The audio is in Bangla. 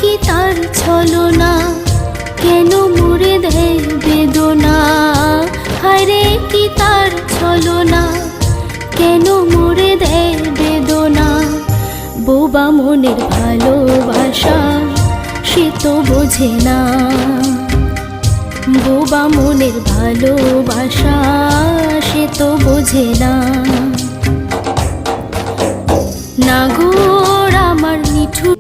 কি তার ছলনা, কেন মুড়ে দেয় বেদনা। হায়রে কি তার ছলনা, কেন মুড়ে দেয় বেদনা। বোবা মনের ভালোবাসা সে তো বোঝে না, বোবা মনের ভালোবাসা সে তো বোঝে না। নাগর আমার নিঠুর